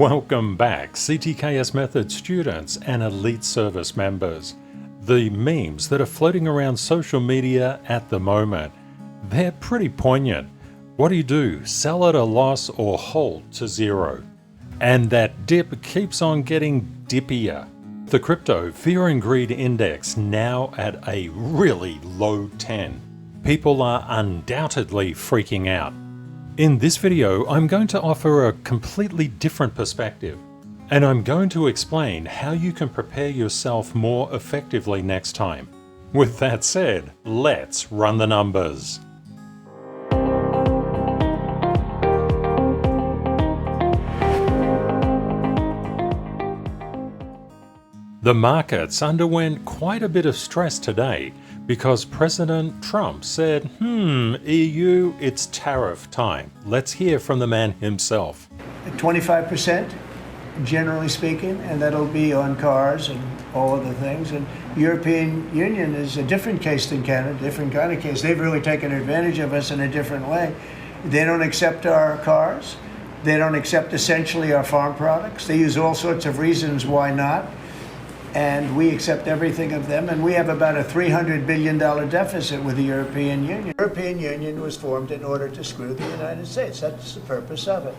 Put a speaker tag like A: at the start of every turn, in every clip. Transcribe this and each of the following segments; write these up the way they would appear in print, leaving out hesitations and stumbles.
A: Welcome back, CTKS Method students and Elite Service members. The memes that are floating around social media at the moment, they're pretty poignant. What do? Sell at a loss or hold to zero? And that dip keeps on getting dippier. The Crypto Fear and Greed Index now at a really low 10. People are undoubtedly freaking out. In this video, I'm going to offer a completely different perspective, and I'm going to explain how you can prepare yourself more effectively next time. With that said, let's run the numbers. The markets underwent quite a bit of stress today because President Trump said, EU, it's tariff time. Let's hear from the man himself.
B: 25%, generally speaking, and that'll be on cars and all other things. And European Union is a different case than Canada, different kind of case. They've really taken advantage of us in a different way. They don't accept our cars. They don't accept essentially our farm products. They use all sorts of reasons why not. And we accept everything of them, and we have about a $300 billion deficit with the European Union. The European Union was formed in order to screw the United States. That's the purpose of it.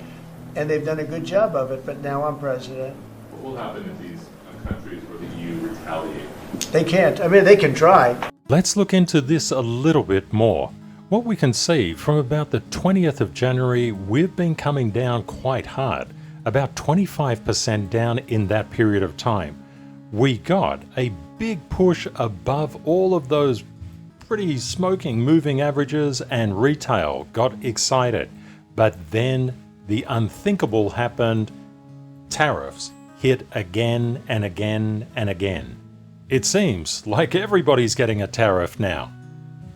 B: And they've done a good job of it, but now I'm president.
C: What will happen if these countries where the EU retaliate?
B: They can't. I mean, they can try.
A: Let's look into this a little bit more. What we can see from about the 20th of January, we've been coming down quite hard, about 25% down in that period of time. We got a big push above all of those pretty smoking moving averages, and retail got excited. But then the unthinkable happened. Tariffs hit again and again and again. It seems like everybody's getting a tariff now.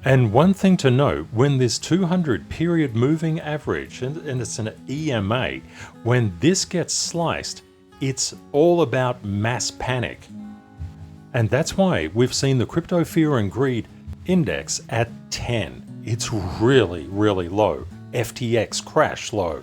A: And one thing to note, when this 200 period moving average, and it's an EMA, when this gets sliced, it's all about mass panic. And that's why we've seen the Crypto Fear and Greed Index at 10. It's really, really low. FTX crash low.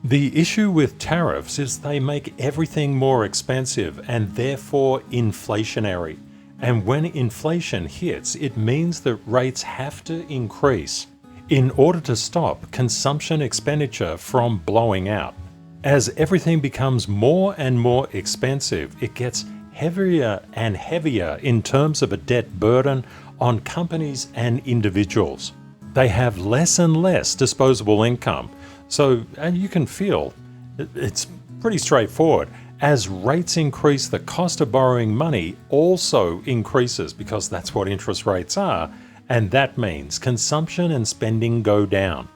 A: The issue with tariffs is they make everything more expensive and therefore inflationary. And when inflation hits, it means that rates have to increase in order to stop consumption expenditure from blowing out. As everything becomes more and more expensive, it gets heavier and heavier in terms of a debt burden on companies and individuals. They have less and less disposable income. So, and you can feel, it's pretty straightforward. As rates increase, the cost of borrowing money also increases because that's what interest rates are. And that means consumption and spending go down.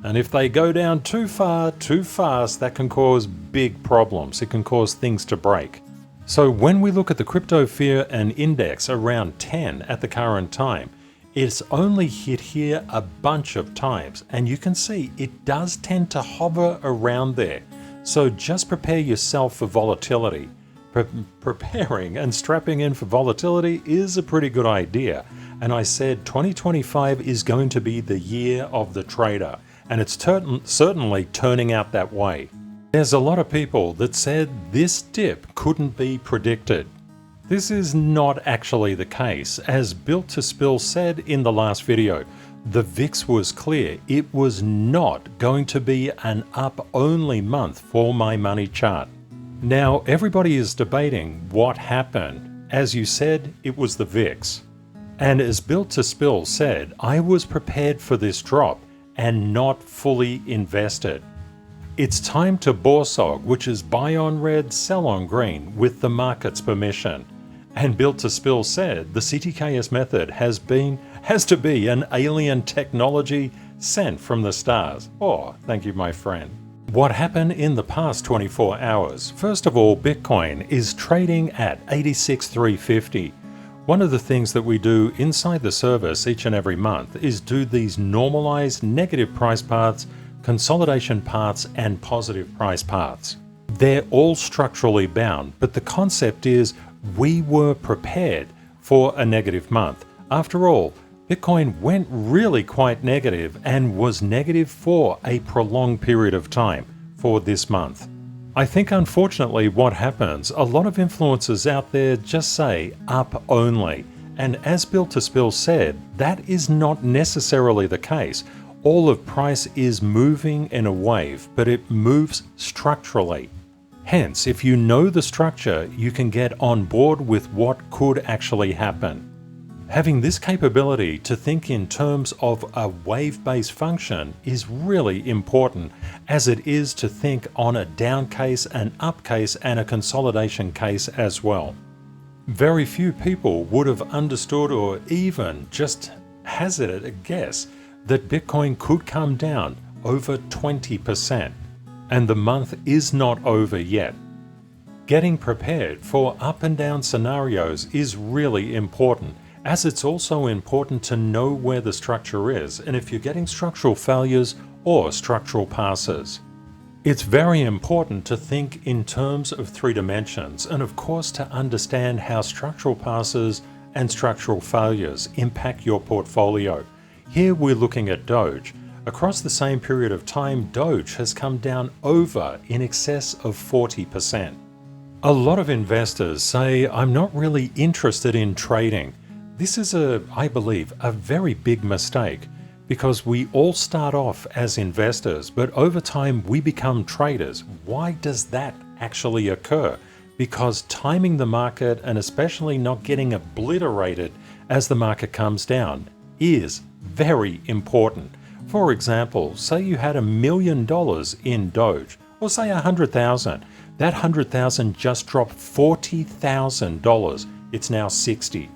A: And if they go down too far, too fast, that can cause big problems. It can cause things to break. So when we look at the Crypto Fear and Index around 10 at the current time, it's only hit here a bunch of times. And you can see it does tend to hover around there. So just prepare yourself for volatility. Preparing and strapping in for volatility is a pretty good idea. And I said 2025 is going to be the year of the trader. And it's certainly turning out that way. There's a lot of people that said this dip couldn't be predicted. This is not actually the case. As Built to Spill said in the last video, the VIX was clear. It was not going to be an up-only month for my money chart. Now everybody is debating what happened. As you said, it was the VIX. And as Built to Spill said, I was prepared for this drop and not fully invested. It's time to BORSOG, which is buy on red, sell on green, with the market's permission. And Built to Spill said the CTKS method has to be an alien technology sent from the stars. Oh, thank you, my friend. What happened in the past 24 hours? First of all, Bitcoin is trading at 86,350. One of the things that we do inside the service each and every month is do these normalized negative price paths, consolidation paths, and positive price paths. They're all structurally bound, but the concept is we were prepared for a negative month. After all, Bitcoin went really quite negative and was negative for a prolonged period of time for this month. I think unfortunately what happens, a lot of influencers out there just say up only. And as Bill to Spill said, that is not necessarily the case. All of price is moving in a wave, but it moves structurally. Hence, if you know the structure, you can get on board with what could actually happen. Having this capability to think in terms of a wave-based function is really important, as it is to think on a down case, an up case, and a consolidation case as well. Very few people would have understood or even just hazarded a guess that Bitcoin could come down over 20%, and the month is not over yet. Getting prepared for up and down scenarios is really important, as it's also important to know where the structure is and if you're getting structural failures or structural passes. It's very important to think in terms of 3 dimensions and of course to understand how structural passes and structural failures impact your portfolio. Here we're looking at Doge. Across the same period of time, Doge has come down over in excess of 40%. A lot of investors say, I'm not really interested in trading. This is I believe, a very big mistake, because we all start off as investors, but over time we become traders. Why does that actually occur? Because timing the market, and especially not getting obliterated as the market comes down, is very important. For example, say you had $1 million in Doge, or say 100,000. That 100,000 just dropped $40,000. It's now 60.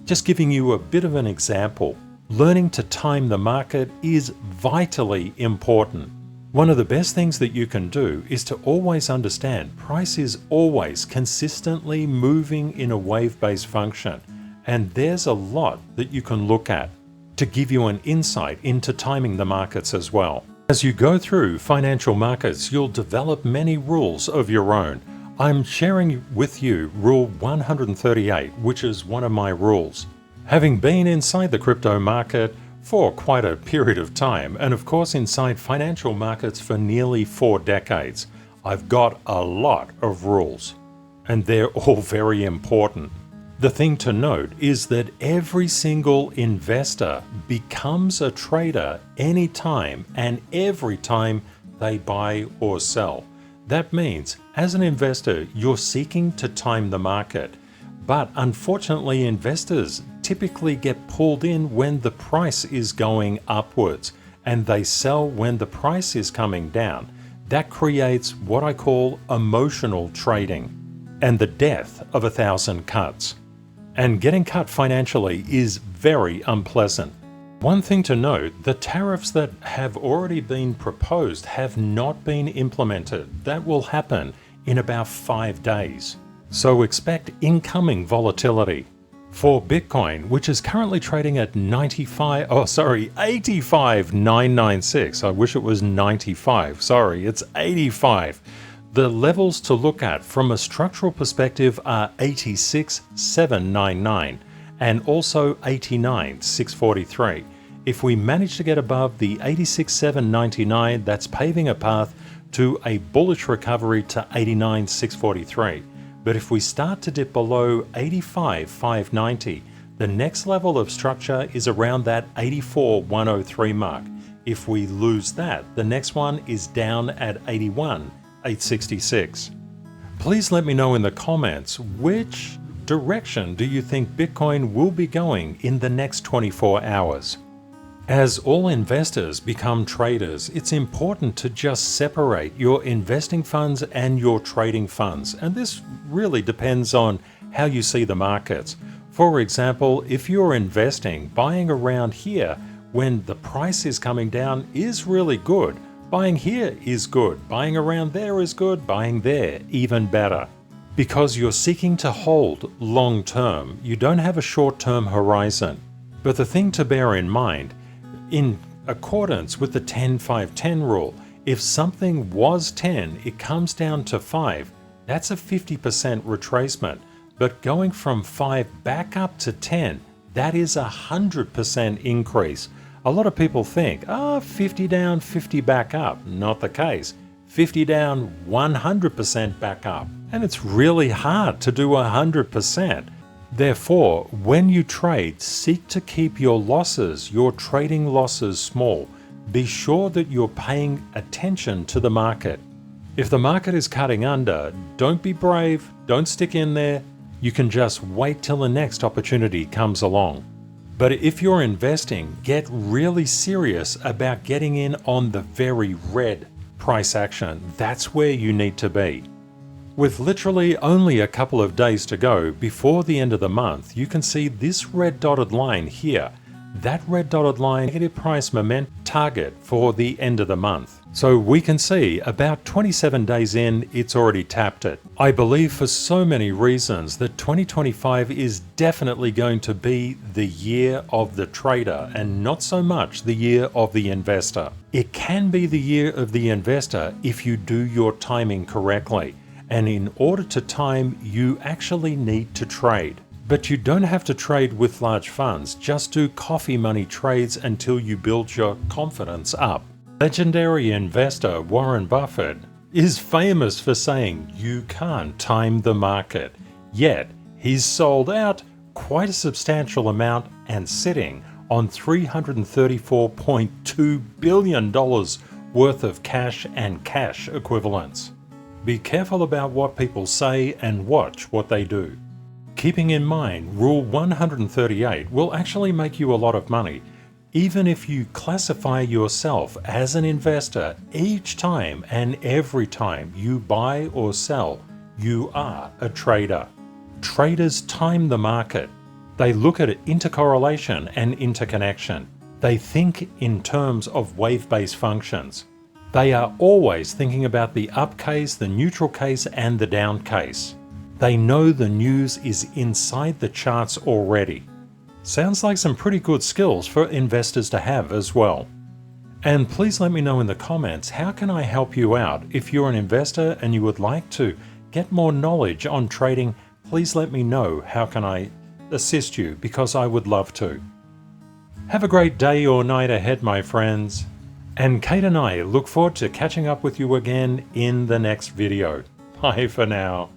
A: Just giving you a bit of an example, learning to time the market is vitally important. One of the best things that you can do is to always understand price is always consistently moving in a wave-based function, and there's a lot that you can look at to give you an insight into timing the markets as well. As you go through financial markets, you'll develop many rules of your own. I'm sharing with you Rule 138, which is one of my rules. Having been inside the crypto market for quite a period of time, and of course inside financial markets for nearly 4 decades, I've got a lot of rules, and they're all very important. The thing to note is that every single investor becomes a trader anytime and every time they buy or sell. That means, as an investor, you're seeking to time the market. But unfortunately, investors typically get pulled in when the price is going upwards, and they sell when the price is coming down. That creates what I call emotional trading, and the death of 1,000 cuts. And getting cut financially is very unpleasant. One thing to note, the tariffs that have already been proposed have not been implemented. That will happen in about 5 days. So expect incoming volatility. For Bitcoin, which is currently trading at 85,996. I wish it was 95. Sorry, it's 85. The levels to look at from a structural perspective are 86,799 and also 89,643. If we manage to get above the 86,799, that's paving a path to a bullish recovery to 89,643. But if we start to dip below 85,590, the next level of structure is around that 84,103 mark. If we lose that, the next one is down at 81,866. Please let me know in the comments, which direction do you think Bitcoin will be going in the next 24 hours? As all investors become traders, it's important to just separate your investing funds and your trading funds, and this really depends on how you see the markets. For example, if you're investing, buying around here when the price is coming down is really good. Buying here is good, buying around there is good, buying there even better. Because you're seeking to hold long term, you don't have a short-term horizon. But the thing to bear in mind, in accordance with the 10-5-10 rule, if something was 10, it comes down to 5, that's a 50% retracement. But going from 5 back up to 10, that is a 100% increase. A lot of people think, 50 down, 50 back up. Not the case. 50 down, 100% back up. And it's really hard to do 100%. Therefore, when you trade, seek to keep your losses, your trading losses small. Be sure that you're paying attention to the market. If the market is cutting under, don't be brave, don't stick in there. You can just wait till the next opportunity comes along. But if you're investing, get really serious about getting in on the very red price action. That's where you need to be. With literally only a couple of days to go before the end of the month, you can see this red dotted line here. That red dotted line, negative price momentum target for the end of the month. So we can see about 27 days in, it's already tapped it. I believe for so many reasons that 2025 is definitely going to be the year of the trader and not so much the year of the investor. It can be the year of the investor if you do your timing correctly. And in order to time, you actually need to trade. But you don't have to trade with large funds, just do coffee money trades until you build your confidence up. Legendary investor Warren Buffett is famous for saying you can't time the market, yet he's sold out quite a substantial amount and sitting on $334.2 billion worth of cash and cash equivalents. Be careful about what people say and watch what they do. Keeping in mind, Rule 138 will actually make you a lot of money, even if you classify yourself as an investor each time and every time you buy or sell, you are a trader. Traders time the market. They look at intercorrelation and interconnection. They think in terms of wave-based functions. They are always thinking about the up case, the neutral case, and the down case. They know the news is inside the charts already. Sounds like some pretty good skills for investors to have as well. And please let me know in the comments, how can I help you out? If you're an investor and you would like to get more knowledge on trading, please let me know how can I assist you, because I would love to. Have a great day or night ahead, my friends. And Kate and I look forward to catching up with you again in the next video. Bye for now.